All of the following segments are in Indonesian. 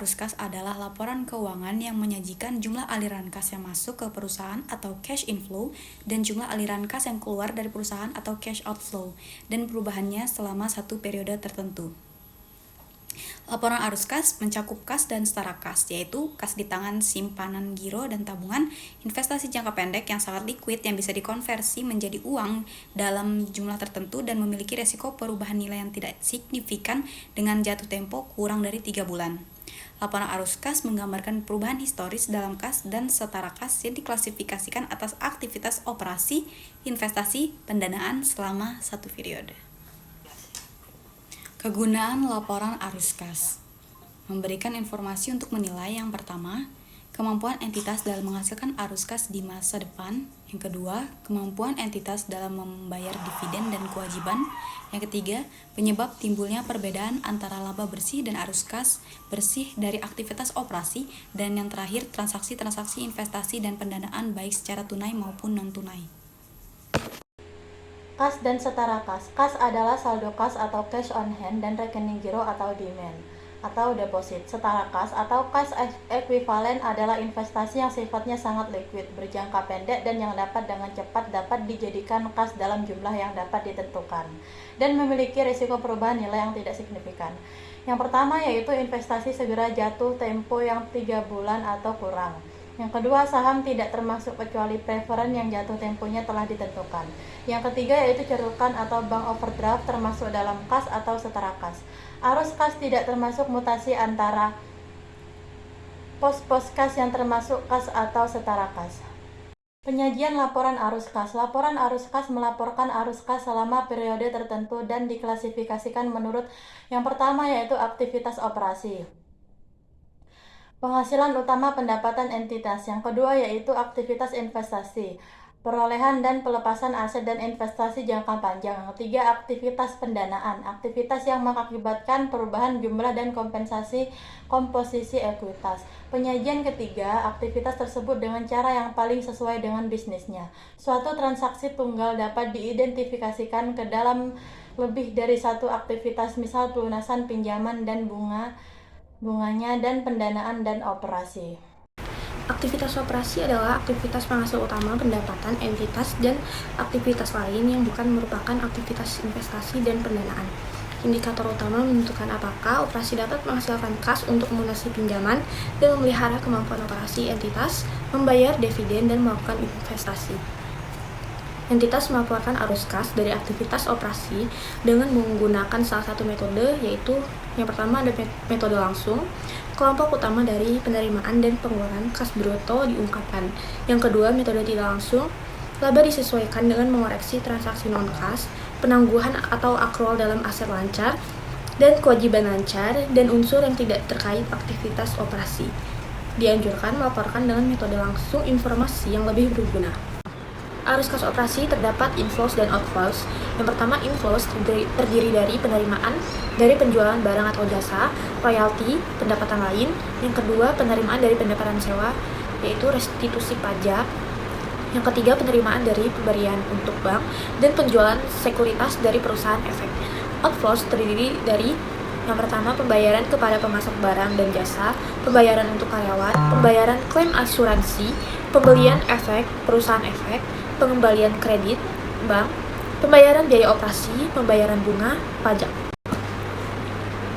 arus kas adalah laporan keuangan yang menyajikan jumlah aliran kas yang masuk ke perusahaan atau cash inflow dan jumlah aliran kas yang keluar dari perusahaan atau cash outflow dan perubahannya selama satu periode tertentu. Laporan arus kas mencakup kas dan setara kas, yaitu kas di tangan simpanan giro dan tabungan, investasi jangka pendek yang sangat liquid yang bisa dikonversi menjadi uang dalam jumlah tertentu dan memiliki resiko perubahan nilai yang tidak signifikan dengan jatuh tempo kurang dari 3 bulan. Laporan arus kas menggambarkan perubahan historis dalam kas dan setara kas yang diklasifikasikan atas aktivitas operasi, investasi, pendanaan selama satu periode. Kegunaan laporan arus kas memberikan informasi untuk menilai yang pertama, kemampuan entitas dalam menghasilkan arus kas di masa depan. Yang kedua, kemampuan entitas dalam membayar dividen dan kewajiban. Yang ketiga, penyebab timbulnya perbedaan antara laba bersih dan arus kas bersih dari aktivitas operasi. Dan yang terakhir, transaksi-transaksi investasi dan pendanaan baik secara tunai maupun non-tunai. Kas dan setara kas. Kas adalah saldo kas atau cash on hand dan rekening giro atau demand atau deposit. Setara kas atau cash equivalent adalah investasi yang sifatnya sangat liquid, berjangka pendek dan yang dapat dengan cepat dapat dijadikan kas dalam jumlah yang dapat ditentukan dan memiliki risiko perubahan nilai yang tidak signifikan. Yang pertama yaitu investasi segera jatuh tempo yang 3 bulan atau kurang. Yang kedua, saham tidak termasuk kecuali preferen yang jatuh temponya telah ditentukan. Yang ketiga yaitu cerukan atau bank overdraft termasuk dalam kas atau setara kas. Arus kas tidak termasuk mutasi antara pos-pos kas yang termasuk kas atau setara kas. Penyajian laporan arus kas. Laporan arus kas melaporkan arus kas selama periode tertentu dan diklasifikasikan menurut yang pertama yaitu aktivitas operasi. Penghasilan utama pendapatan entitas. Yang kedua yaitu aktivitas investasi, perolehan dan pelepasan aset dan investasi jangka panjang. Yang ketiga, aktivitas pendanaan, aktivitas yang mengakibatkan perubahan jumlah dan kompensasi komposisi ekuitas. Penyajian ketiga, aktivitas tersebut dengan cara yang paling sesuai dengan bisnisnya. Suatu transaksi tunggal dapat diidentifikasikan ke dalam lebih dari satu aktivitas, misal pelunasan pinjaman dan bunganya dan pendanaan dan operasi. Aktivitas operasi adalah aktivitas penghasil utama pendapatan entitas dan aktivitas lain yang bukan merupakan aktivitas investasi dan pendanaan. Indikator utama menentukan apakah operasi dapat menghasilkan kas untuk melunasi pinjaman dan memelihara kemampuan operasi entitas, membayar dividen dan melakukan investasi. Entitas melaporkan arus kas dari aktivitas operasi dengan menggunakan salah satu metode, yaitu yang pertama ada metode langsung. Kelompok utama dari penerimaan dan pengeluaran kas bruto diungkapkan. Yang kedua, metode tidak langsung. Laba disesuaikan dengan mengoreksi transaksi non-kas, penangguhan atau akrual dalam aset lancar, dan kewajiban lancar, dan unsur yang tidak terkait aktivitas operasi. Dianjurkan melaporkan dengan metode langsung informasi yang lebih berguna. Arus kas operasi terdapat inflows dan outflows. Yang pertama, inflows terdiri dari penerimaan dari penjualan barang atau jasa, royalti, pendapatan lain. Yang kedua, penerimaan dari pendapatan sewa, yaitu restitusi pajak. Yang ketiga, penerimaan dari pemberian untuk bank dan penjualan sekuritas dari perusahaan efek. Outflows terdiri dari yang pertama, pembayaran kepada pemasok barang dan jasa, pembayaran untuk karyawan, pembayaran klaim asuransi, pembelian efek, perusahaan efek, pengembalian kredit, bank, pembayaran biaya operasi, pembayaran bunga, pajak.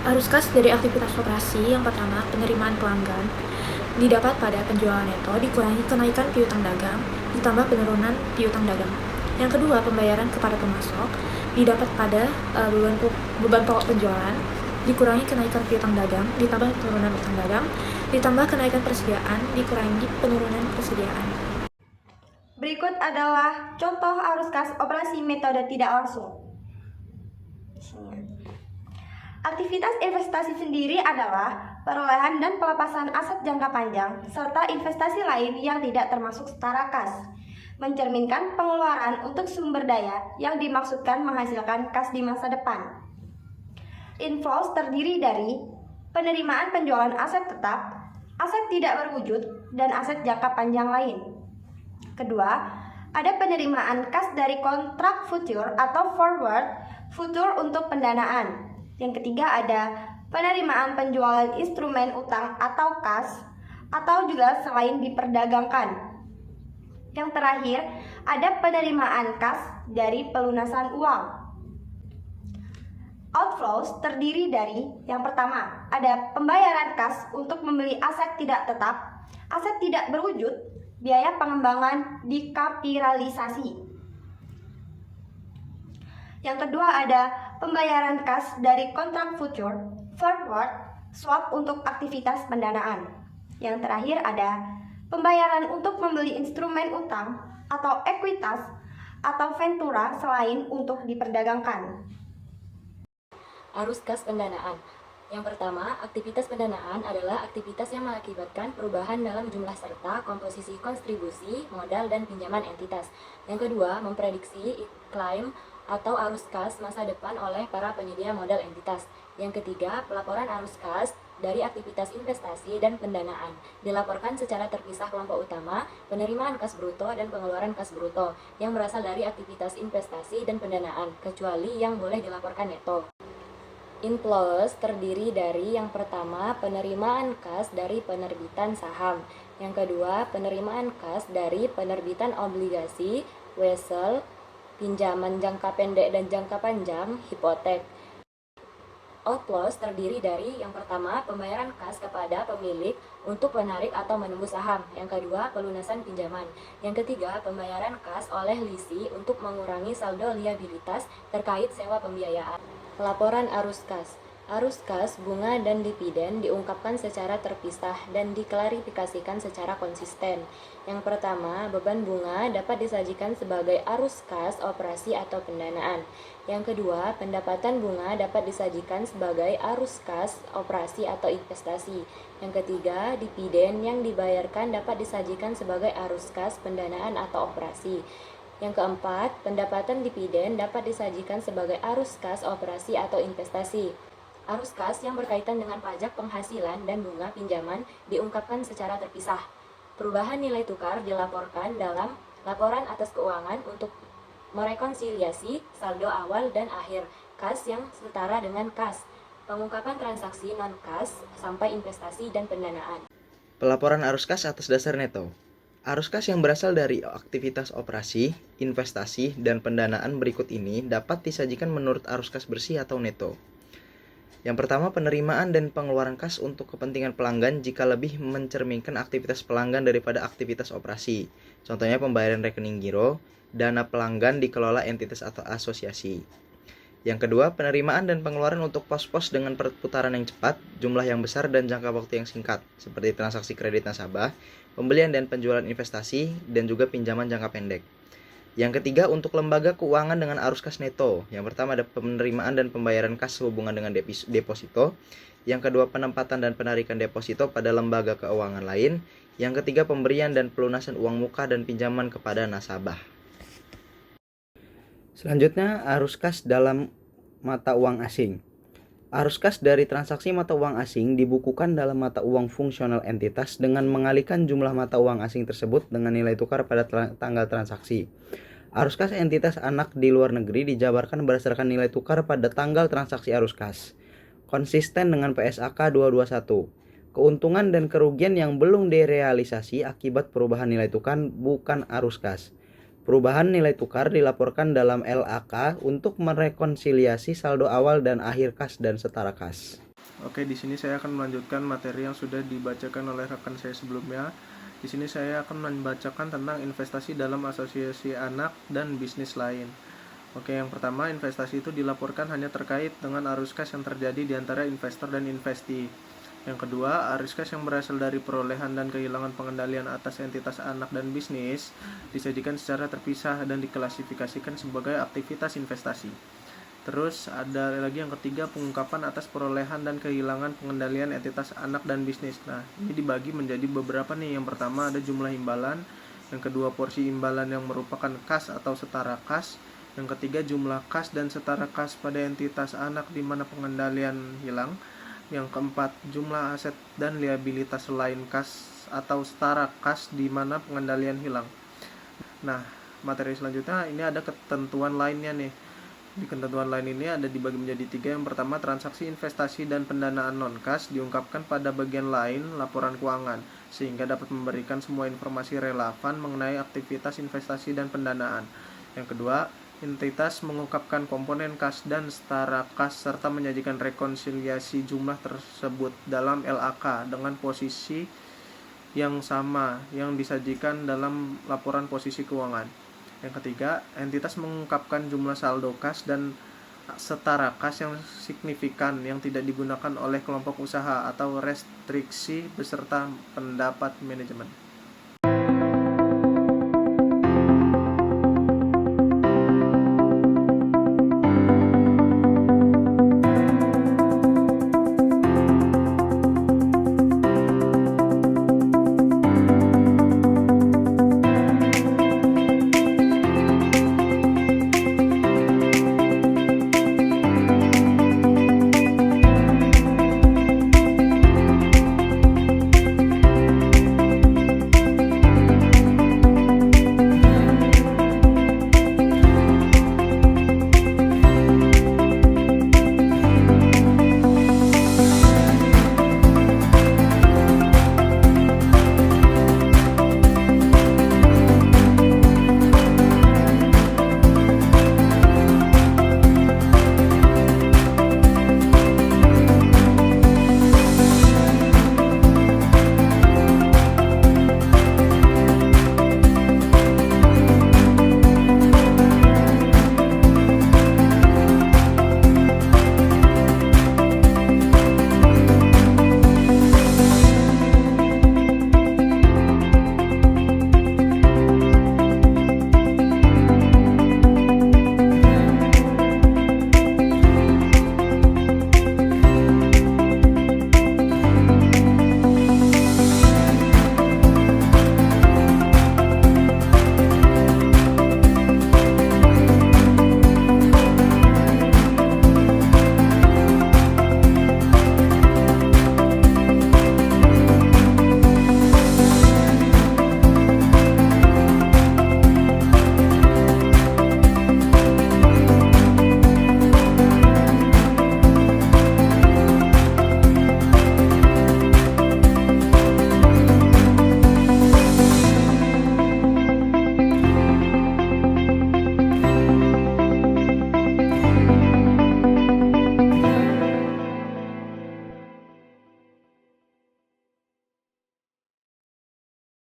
Arus kas dari aktivitas operasi. Yang pertama, penerimaan pelanggan didapat pada penjualan neto dikurangi kenaikan piutang dagang ditambah penurunan piutang dagang. Yang kedua, pembayaran kepada pemasok didapat pada beban pokok penjualan dikurangi kenaikan piutang dagang ditambah penurunan utang dagang ditambah kenaikan persediaan dikurangi penurunan persediaan. Berikut adalah contoh arus kas operasi metode tidak langsung. Aktivitas investasi sendiri adalah perolehan dan pelepasan aset jangka panjang serta investasi lain yang tidak termasuk setara kas, mencerminkan pengeluaran untuk sumber daya yang dimaksudkan menghasilkan kas di masa depan. Inflows terdiri dari penerimaan penjualan aset tetap, aset tidak berwujud, dan aset jangka panjang lain. Kedua, ada penerimaan kas dari kontrak future atau forward future untuk pendanaan. Yang ketiga ada penerimaan penjualan instrumen utang atau kas, atau juga selain diperdagangkan. Yang terakhir, ada penerimaan kas dari pelunasan uang. Outflows terdiri dari yang pertama, ada pembayaran kas untuk membeli aset tidak tetap, aset tidak berwujud, biaya pengembangan dikapitalisasi. Yang kedua ada pembayaran kas dari kontrak future, forward, swap untuk aktivitas pendanaan. Yang terakhir ada pembayaran untuk membeli instrumen utang atau ekuitas atau ventura selain untuk diperdagangkan. Arus kas pendanaan. Yang pertama, aktivitas pendanaan adalah aktivitas yang mengakibatkan perubahan dalam jumlah serta komposisi kontribusi, modal, dan pinjaman entitas. Yang kedua, memprediksi iklim atau arus kas masa depan oleh para penyedia modal entitas. Yang ketiga, pelaporan arus kas dari aktivitas investasi dan pendanaan. Dilaporkan secara terpisah kelompok utama, penerimaan kas bruto dan pengeluaran kas bruto yang berasal dari aktivitas investasi dan pendanaan, kecuali yang boleh dilaporkan neto. Inflows terdiri dari yang pertama, penerimaan kas dari penerbitan saham. Yang kedua, penerimaan kas dari penerbitan obligasi, wesel, pinjaman jangka pendek dan jangka panjang, hipotek. Outflows terdiri dari yang pertama, pembayaran kas kepada pemilik untuk menarik atau menembus saham. Yang kedua, pelunasan pinjaman. Yang ketiga, pembayaran kas oleh lisi untuk mengurangi saldo liabilitas terkait sewa pembiayaan. Laporan arus kas. Arus kas, bunga, dan dividen diungkapkan secara terpisah dan diklarifikasikan secara konsisten. Yang pertama, beban bunga dapat disajikan sebagai arus kas, operasi, atau pendanaan. Yang kedua, pendapatan bunga dapat disajikan sebagai arus kas, operasi, atau investasi. Yang ketiga, dividen yang dibayarkan dapat disajikan sebagai arus kas, pendanaan, atau operasi. Yang keempat, pendapatan dividen dapat disajikan sebagai arus kas, operasi, atau investasi. Arus kas yang berkaitan dengan pajak penghasilan dan bunga pinjaman diungkapkan secara terpisah. Perubahan nilai tukar dilaporkan dalam laporan atas keuangan untuk merekonsiliasi saldo awal dan akhir kas yang setara dengan kas. Pengungkapan transaksi non-kas sampai investasi dan pendanaan. Pelaporan arus kas atas dasar neto. Arus kas yang berasal dari aktivitas operasi, investasi, dan pendanaan berikut ini dapat disajikan menurut arus kas bersih atau neto. Yang pertama, penerimaan dan pengeluaran kas untuk kepentingan pelanggan jika lebih mencerminkan aktivitas pelanggan daripada aktivitas operasi. Contohnya pembayaran rekening giro, dana pelanggan dikelola entitas atau asosiasi. Yang kedua, penerimaan dan pengeluaran untuk pos-pos dengan perputaran yang cepat, jumlah yang besar, dan jangka waktu yang singkat, seperti transaksi kredit nasabah, pembelian dan penjualan investasi, dan juga pinjaman jangka pendek. Yang ketiga, untuk lembaga keuangan dengan arus kas neto. Yang pertama ada penerimaan dan pembayaran kas sehubungan dengan deposito. Yang kedua, penempatan dan penarikan deposito pada lembaga keuangan lain. Yang ketiga, pemberian dan pelunasan uang muka dan pinjaman kepada nasabah. Selanjutnya, arus kas dalam mata uang asing. Arus kas dari transaksi mata uang asing dibukukan dalam mata uang fungsional entitas dengan mengalihkan jumlah mata uang asing tersebut dengan nilai tukar pada tanggal transaksi. Arus kas entitas anak di luar negeri dijabarkan berdasarkan nilai tukar pada tanggal transaksi arus kas. Konsisten dengan PSAK 221. Keuntungan dan kerugian yang belum direalisasi akibat perubahan nilai tukar bukan arus kas. Perubahan nilai tukar dilaporkan dalam LAK untuk merekonsiliasi saldo awal dan akhir kas dan setara kas. Oke, di sini saya akan melanjutkan materi yang sudah dibacakan oleh rekan saya sebelumnya. Di sini saya akan membacakan tentang investasi dalam asosiasi anak dan bisnis lain. Oke, yang pertama, investasi itu dilaporkan hanya terkait dengan arus kas yang terjadi di antara investor dan investee. Yang kedua, arus kas yang berasal dari perolehan dan kehilangan pengendalian atas entitas anak dan bisnis disajikan secara terpisah dan diklasifikasikan sebagai aktivitas investasi. Terus ada lagi yang ketiga, pengungkapan atas perolehan dan kehilangan pengendalian entitas anak dan bisnis. Nah, ini dibagi menjadi beberapa nih. Yang pertama ada jumlah imbalan, yang kedua porsi imbalan yang merupakan kas atau setara kas, yang ketiga jumlah kas dan setara kas pada entitas anak di mana pengendalian hilang. Yang keempat, jumlah aset dan liabilitas selain kas atau setara kas di mana pengendalian hilang. Nah, materi selanjutnya ini ada ketentuan lainnya nih. Di ketentuan lain ini ada dibagi menjadi 3. Yang pertama, transaksi investasi dan pendanaan non-kas diungkapkan pada bagian lain laporan keuangan, sehingga dapat memberikan semua informasi relevan mengenai aktivitas investasi dan pendanaan. Yang kedua, entitas mengungkapkan komponen kas dan setara kas serta menyajikan rekonsiliasi jumlah tersebut dalam LAK dengan posisi yang sama yang disajikan dalam laporan posisi keuangan. Yang ketiga, entitas mengungkapkan jumlah saldo kas dan setara kas yang signifikan yang tidak digunakan oleh kelompok usaha atau restriksi beserta pendapat manajemen.